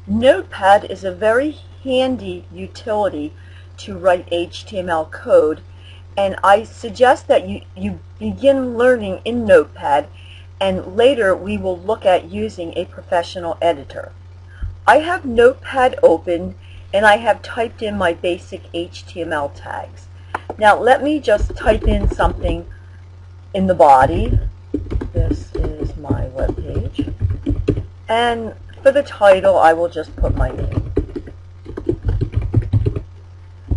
Notepad is a very handy utility to write HTML code, and I suggest that you begin learning in Notepad, and later we will look at using a professional editor. I have Notepad open and I have typed in my basic HTML tags. Now let me just type in something in the body. This is my web page, and for the title I will just put my name.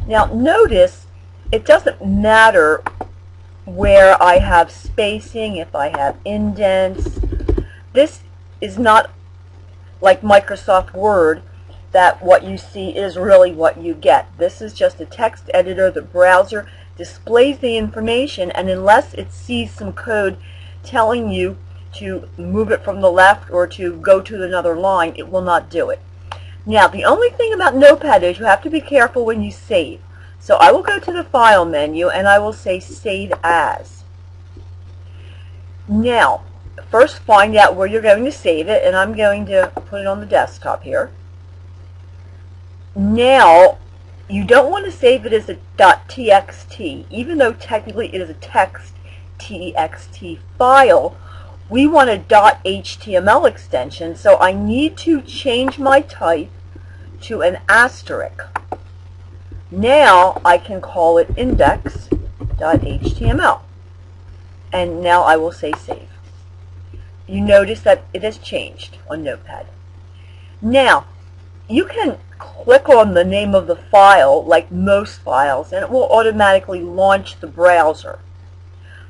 Now notice it doesn't matter where I have spacing, if I have indents. This is not like Microsoft Word, that what you see is really what you get. This is just a text editor. The browser displays the information, and unless it sees some code telling you to move it from the left or to go to another line, it will not do it. Now, the only thing about Notepad is you have to be careful when you save. So I will go to the File menu and I will say Save As. Now, first find out where you're going to save it, and I'm going to put it on the desktop here. Now, you don't want to save it as a .txt, even though technically it is a text txt file. We want a .html extension, so I need to change my type to an asterisk. Now I can call it index.html, and now I will say save. You notice that it has changed on Notepad. Now, you can click on the name of the file like most files, and it will automatically launch the browser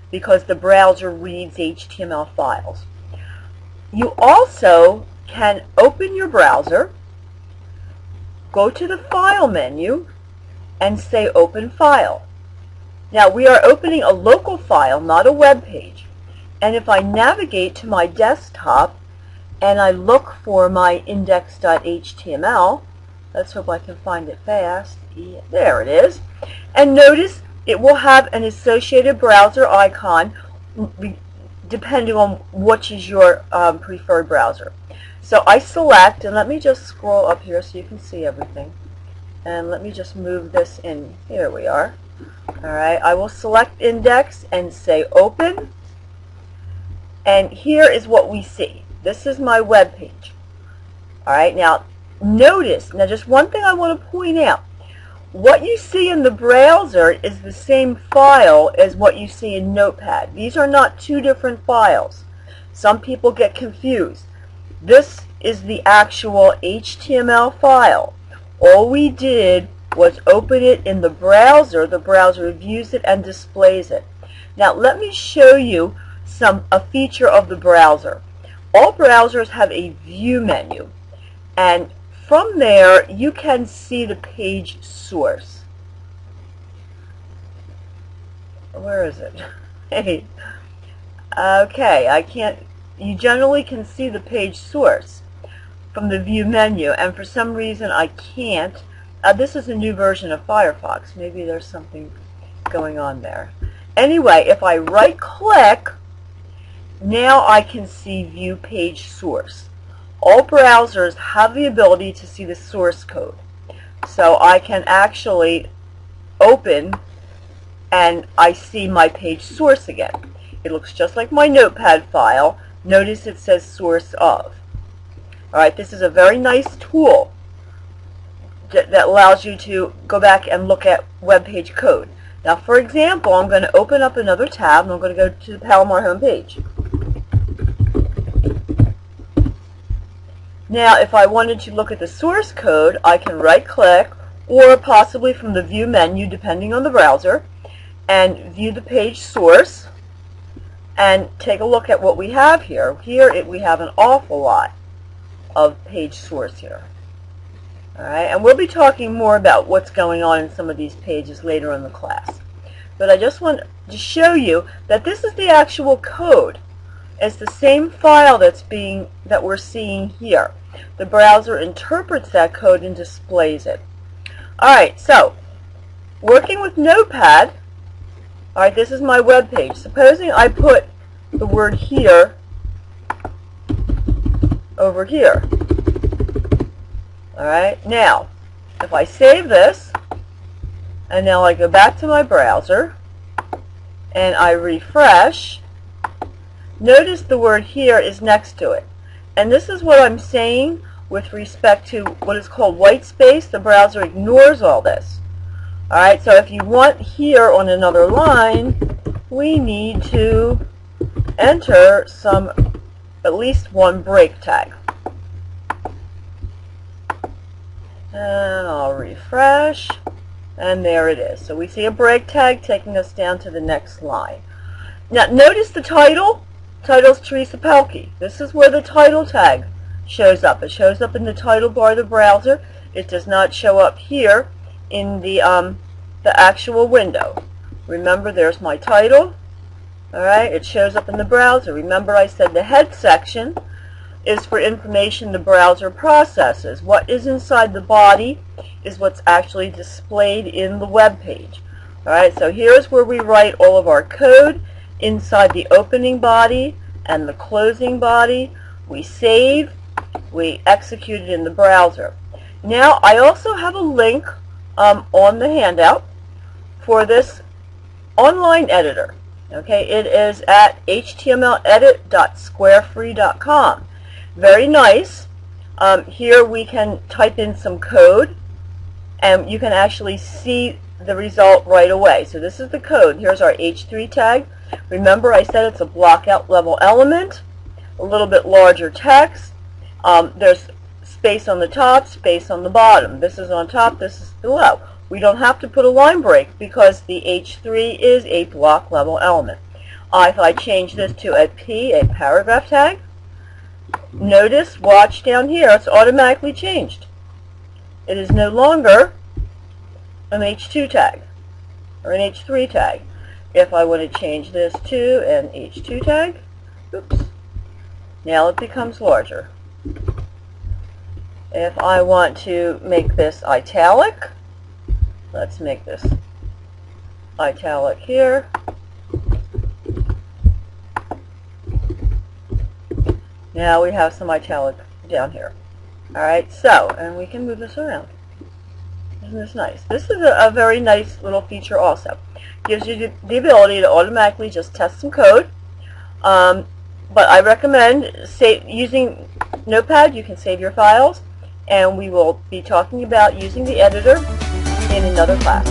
because the browser reads HTML files. You also can open your browser, go to the File menu, and say Open File. Now we are opening a local file, not a web page. And if I navigate to my desktop and I look for my index.html, let's hope I can find it fast. Yeah, there it is. And notice it will have an associated browser icon depending on which is your preferred browser. So I select, and let me just scroll up here so you can see everything. And let me just move this in. Here we are. Alright, I will select index and say open. And here is what we see. This is my web page. Alright, now notice, just one thing I want to point out. What you see in the browser is the same file as what you see in Notepad. These are not two different files. Some people get confused. This is the actual HTML file. All we did was open it in the browser views it and displays it. Now let me show you a feature of the browser. All browsers have a view menu, and from there you can see the page source. Where is it? Hey. Okay, you generally can see the page source from the view menu, and for some reason I can't. This is a new version of Firefox. Maybe there's something going on there. Anyway, if I right click, now I can see view page source. All browsers have the ability to see the source code. So I can actually open and I see my page source again. It looks just like my Notepad file. Notice it says source of. Alright, this is a very nice tool that allows you to go back and look at web page code. Now for example, I'm going to open up another tab and I'm going to go to the Palomar homepage. Now if I wanted to look at the source code, I can right click, or possibly from the view menu depending on the browser, and view the page source and take a look at what we have here. We have an awful lot of page source here. Alright, and we'll be talking more about what's going on in some of these pages later in the class. But I just want to show you that this is the actual code. It's the same file that we're seeing here. The browser interprets that code and displays it. Alright, so working with Notepad, alright, this is my web page. Supposing I put the word here over here. Alright, now, if I save this, and now I go back to my browser, and I refresh, notice the word here is next to it. And this is what I'm saying with respect to what is called white space. The browser ignores all this. Alright, so if you want here on another line, we need to enter at least one break tag. And I'll refresh, and there it is. So we see a break tag taking us down to the next line. Now notice the title. Title's Teresa Pelkie. This is where the title tag shows up. It shows up in the title bar of the browser. It does not show up here in the actual window. Remember, there's my title. Alright, it shows up in the browser. Remember, I said the head section is for information the browser processes. What is inside the body is what's actually displayed in the web page. Alright, so here's where we write all of our code inside the opening body and the closing body. We save, we execute it in the browser. Now, I also have a link on the handout for this online editor. Okay, it is at htmledit.squarefree.com. Very nice. Here we can type in some code, and you can actually see the result right away. So this is the code. Here's our H3 tag. Remember, I said it's a blockout level element, a little bit larger text. There's space on the top, space on the bottom. This is on top, this is below. We don't have to put a line break because the H3 is a block level element. If I change this to a P, a paragraph tag, notice, watch down here, it's automatically changed. It is no longer an H2 tag or an H3 tag. If I want to change this to an H2 tag, oops, now it becomes larger. If I want to make this italic, let's make this italic here. Now we have some italic down here. Alright, so, and we can move this around. Isn't this nice? This is a very nice little feature also. Gives you the ability to automatically just test some code. But I recommend using Notepad. You can save your files. And we will be talking about using the editor in another class.